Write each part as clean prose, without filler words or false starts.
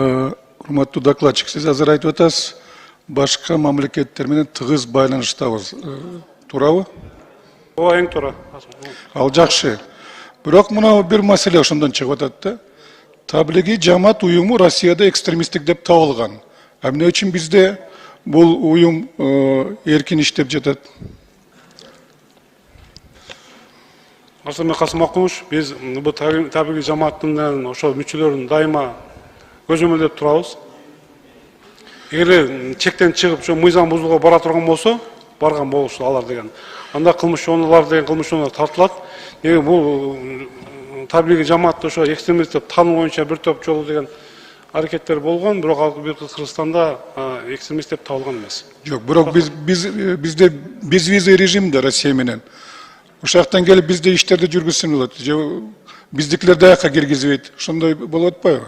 Урматтуу докладчик, сиз азыр айтып атасыз, башка мамлекеттер менен тыгыз байланыштабыз. Туурабы? Ооба, эң туура. Ал жакшы. Бирок мына бир маселе ошондон чыгып атат да. Таблиги жамаат уюму Россияда экстремисттик деп табылган. Эмне үчүн бизде бул уюм эркин иштеп жатат? Арсанбек Касымович, биз бул таблиги жамааттын ошо мүчөлөрүн дайыма көзөмөлдөп турабыз. Эгер чектен чыгып, ошо мыйзам бузууга бара турган болсо, барган болушу алар деген. Анда кылмыш чоңдулар деген кылмыш чоңдулар тартылат. Эми бул таблиги жамаатты ошо экстремист деп тануу боюнча бир топ жолу деген аракеттер болгон, бирок ал Кыргызстанда экстремист деп табылган эмес. Жок, бирок бизде безвизный режимде Россия менен. Ошол жактан келип бизде иштерди жүргүзсүн болот. Биздикилер даяка киргизбейт. Ошондой болуп атпайбы?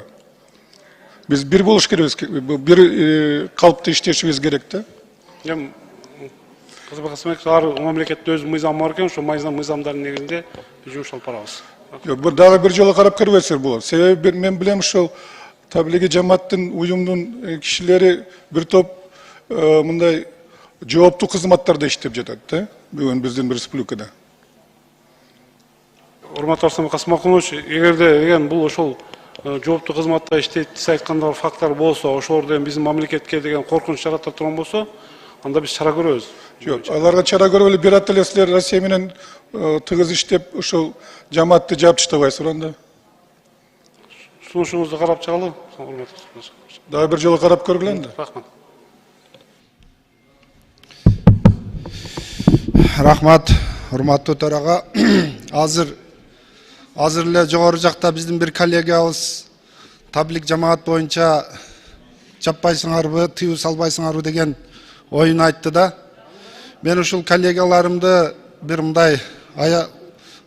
Biz bir buluş kerебиз, bir kalıpta işleşimiz gerek de. Эми Касымбек ар мамлекетте өз мыйзамы бар экен, ошо мыйзамдардын негизинде жумуш алып барабыз. Жок, дагы бир жолу карап көрбөсөңөр болот. Себеби мен билем ошол таблиги жамааттын уюмдун кишилери бир топ мындай жооптуу кызматтарда иштеп жатат да. Бүгүн биздин республикада. Урматтуу Арсанбек Касымович, эгерде бул ошол жооптуу кызматта иштейт сиз айткандай факттар болсо, ошолордон биздин мамлекетке деген коркунуч жарата турган болсо, анда биз чара көрөбүз. Жок, аларга чара көрүп эле бират эле силер Россия менен тыгыз иштеп ошол жамаатты жаап таштабайсыздар анда. Сунушуңузду карап чыгалы. Дагы бир жолу карап көргүлө энди. Рахмат. Рахмат, урматтуу төрага. Азыр эле жогору жакта биздин бир коллегабыз таблик жамаат боюнча жаппайсыңарбы, тыюу салбайсыңарбы деген оюн айтты да. Мен ушул коллегаларымды бир мындай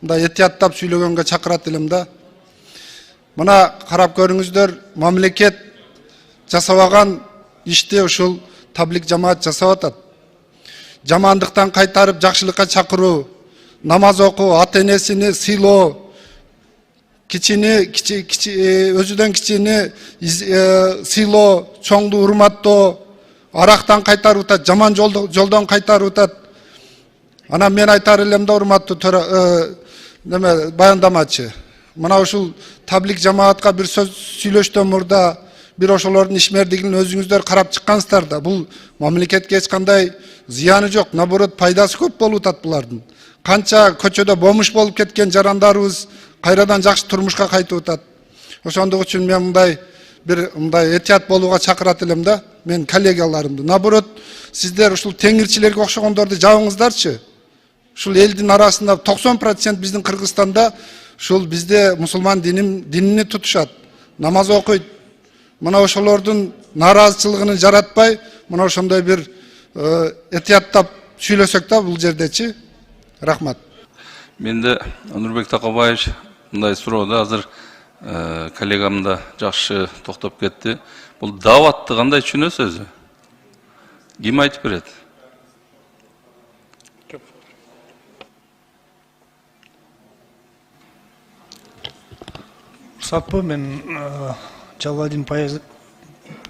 этияттап сүйлөгөнгө чакырат элем да. Мына карап көрүңүздөр, мамлекет жасабаган ишти ушул таблик жамаат жасап атат. Жамандыктан кайтарып жакшылыкка чакыруу, намаз окуу, ата-энесини сыйлоо, өзүдөн кичини сыйлоо, чоңду урматтоо, арактан кайтарып атат, жаман жолдон кайтарып атат. Анан мен айтар элем да, урматтуу баяндамачы. Мына ушул таблик жамаатка бир сөз сүйлөштөн мурда бир ошолордун ишмердигин өзүңүздөр карап чыккансыздар да. Бул мамлекетке эч кандай зыяны жок, наоборот пайдасы көп болуп атат булардын. Канча көчөдө бомуш болуп кеткен жарандарыбыз кайрадан жакшы турмушка кайтып атат. Ошондук үчүн мен мындай этият болууга чакырат элем да, мен коллегаларымды. Наоборот, сиздер ушул теңирчилерге окшогондорду жабыңыздарчы. Ушул элдин арасында 90% биздин Кыргызстанда ушул бизде мусулман динини тутушат, намаз окуйт. Мына ошолордун нааразычылыгын жаратпай, мына ошондой бир этияттап сүйлөсөк да бул жердечи. Рахмат. Менде Нурбек Такабаевич мындай суроода азыр коллегам да жакшы токтоп кетти. Бул дааватты кандай түшүнөсүз өзү? Ким айтып берет? Уруксатпы, мен Жалаладин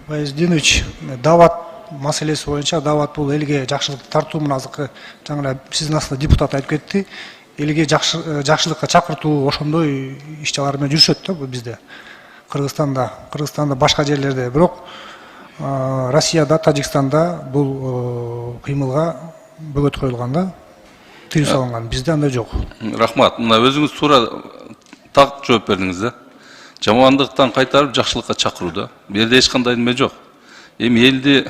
Паяздинович, даават маселеси боюнча, даават бул элге жакшылыкты тартуу менен азыркы жаңы сиздин астында депутат айтып кетти. Элге жакшылыкка чакыртуу ошондой иш-чаралар менен жүрүшөт да бизде. Кыргызстанда башка жерлерде, бирок Россияда, Тажикстанда бул кыймылга бөгөт коюлган да, тыюу салынган. Бизде андай жок. Рахмат. Мына өзүңүз туура так жооп бердиңиз да. Жамандыктан кайтарып жакшылыкка чакыруу да. Бул жерде эч кандай неме жок. Эми элди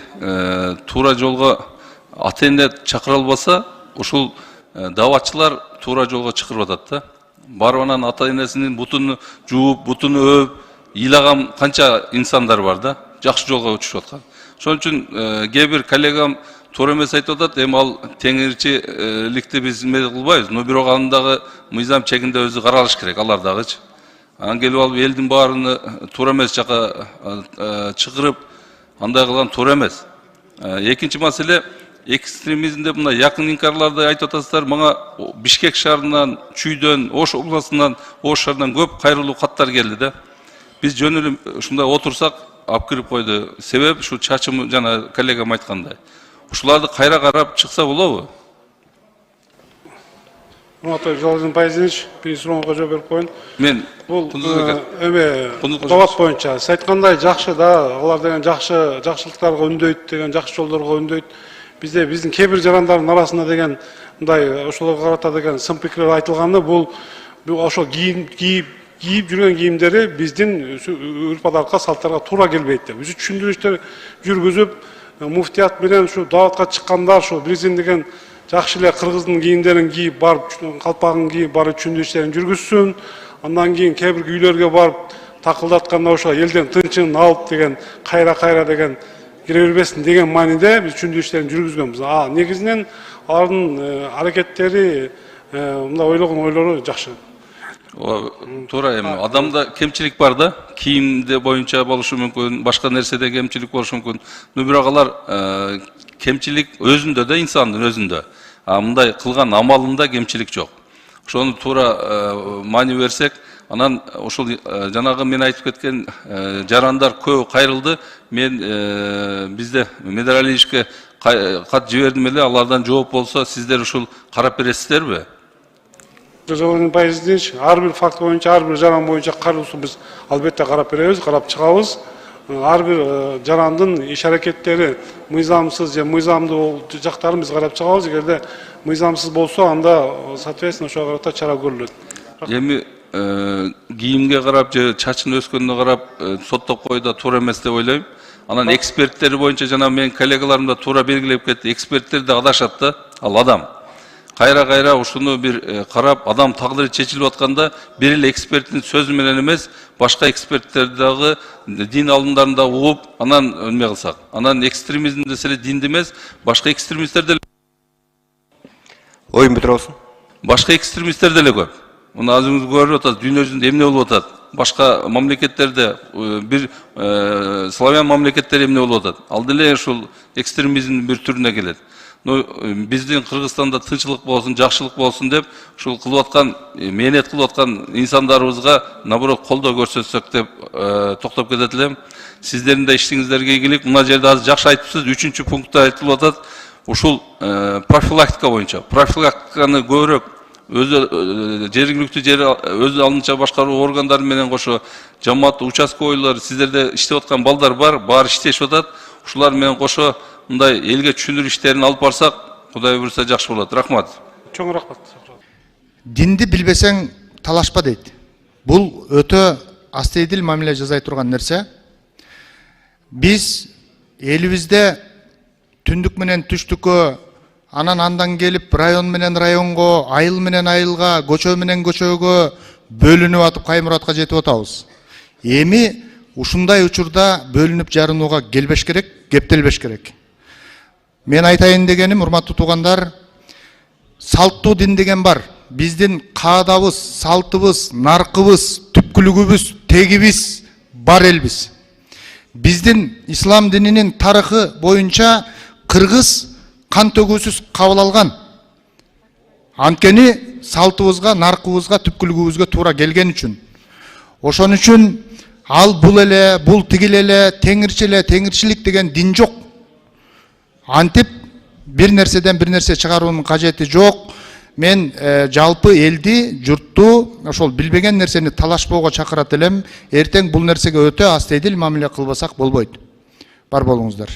туура жолго ата-эне чакыра албаса, ушул дааватчылар туура жолго чакырып атат да. Барып анан ата-энесинин бутун жууп, бутун өөп, ыйлаган канча инсандар бар да, жакшы жолго өтүшүп аткан. Ошон үчүн кээ бир коллегам туура эмес айтып атат. Эми ал теңирчиликти биз эме кылбайбыз, но бирок анын дагы мыйзам чегинде өзү каралыш керек, алар дагычы. Анан келип алып элдин баарыны туура эмес жака чыгырып, андай кылган туура эмес. Экинчи маселе, экстремизмде мына якын инкарларды айтып атасыздар. Мага Бишкек шаарынан, Чүйдөн, Ош областынан, Ош шаарынан көп кайрылуу каттар келди да. Biz jönülüm şunda otursak алып кирип койду. Себеп ушу чачым жана коллегам айткандай. Ушуларды кайра карап чыкса болобу? Урматтуу Жалалдин Пайзинович, биринчи сурооңузга жооп берип коеюн. Мен Бул Кундуз дават боюнча сиз айткандай жакшы да, алар деген жакшылыктарга үндөйт деген, жакшы жолдорго үндөйт. Бизде биздин кээ бир жарандардын арасында деген мындай ошолорго карата деген сын пикирлер айтылганы, бул ошол кийип жүргөн кийимдери биздин үрп адатка, салттарга туура келбейт деп. Биз түшүндүрүштөр жүргүзүп, муфтият менен ушу даватка чыккандар, ушу Брезин деген жакшы эле кыргыздын кийимдерин кийип барып, калпагын кийип барып түшүндүрүштөрүн жүргүзсүн. Андан кийин кээ бир үйлөргө барып такылдатканда ошо элден тынчын алып деген, кайра деген кире бербесин деген мааниде биз түшүндүрүштөрүн жүргүзгөнбүз. Негизинен алардын аракеттери, мындай ойлогон ойлору жакшы. Туура, эми адамда кемчилик бар да, кийимде боюнча болушу мүмкүн, башка нерседе кемчилик болушу мүмкүн. Бирок алар кемчилик өзүндө да, инсандын өзүндө. Мындай кылган амалында кемчилик жок. Ошону туура маани берсек, анан ушул жанагы мен айтып кеткен жарандар көбү кайрылды. Мен бизде Медаралиевичке кат жибердим эле, алардан жооп болсо сиздер ушул карап бересиздерби? Жалалдин Пайзинович, ар бир факт боюнча, ар бир жаран боюнча кароосун биз албетте карап беребиз, карап чыгабыз. Ар бир жарандын иш аракеттери мыйзамсыз же мыйзамдуу жактарын биз карап чыгабыз. Эгерде мыйзамсыз болсо, анда соответственно ошого карата чара көрүлөт. Эми кийимге карап же чачын өскөнүнө карап соттоп кою да туура эмес деп ойлойм. Анан эксперттери боюнча жана менин коллегаларым да туура белгилеп кетти. Эксперттер да адашат да. Ал адам кайра ушуну бир карап, адам тагдыры чечилип атканда бир эле эксперттин сөзү менен эмес, башка эксперттерди дагы, дин алымдарын да угуп, анан эме кылсак. Анан экстремизм десе эле динди эмес, башка экстремисттер деле. Оюн бүтүрөсүн. Башка экстремисттер деле көп. Муну азыңыз көрүп атат, дүйнө жүзүндө эмне болуп атат? Башка мамлекеттерде, бир славян мамлекеттер эмне болуп атат? Ал деле ушул экстремизмдин бир түрүнө келет. Биздин Кыргызстанда тынчылык болсун, жакшылык болсун деп, ушул кылып аткан, мээнет кылып аткан инсандарыбызга наоборот колдоо көрсөтсөк деп токтоп кетет элем. Сиздердин да иштиңиздерге ийгилик. Мына жерде азыр жакшы айтыпсыз, 3-чү пунктта айтылып атат. Ушул профилактика боюнча. Профилактиканы көбүрөөк жергиликтүү жер өз алдынча башкаруу органдары менен кошо жамаат участковойлор, сиздерде иштеп аткан балдар бар, баары иштешип атат. Ушулар менен кошо мындай элге түшүндүрүү иштерин алып барсак, Кудай буйрса жакшы болот. Рахмат. Чоң рахмат. Динди билбесең талашпа дейт. Бул өтө астейдил мамиле жасай турган нерсе. Биз элибизде түндүк менен түштүккө, андан келип район менен районго, айыл менен айылга, көчө менен көчөгө бөлүнүп атып Каймуратка жетип атабыз. Эми ушундай учурда бөлүнүп жарынууга келбеш керек, кептелбеш керек. Мен айтайын дегеним, урматтуу туугандар, салттуу дин деген бар. Биздин каадабыз, салтыбыз, наркыбыз, түпкүлүгүбүз, тегибиз бар элбиз. Биздин ислам дининин тарыхы боюнча кыргыз кан төгүүсүз кабыл алган. Анткени салтыбызга, наркыбызга, түпкүлүгүбүзгө туура келген үчүн. Ошон үчүн ал бул эле, бул тигил эле, теңирчилик деген дин жок. Антип бир нерседен бир нерсе чыгаруунун кажети жок. Мен жалпы элди, журтту ошол билбеген нерсени талашпоого чакырат элем. Эртең бул нерсеге өтө астейдил мамиле кылбасак болбойт. Бар болуңуздар.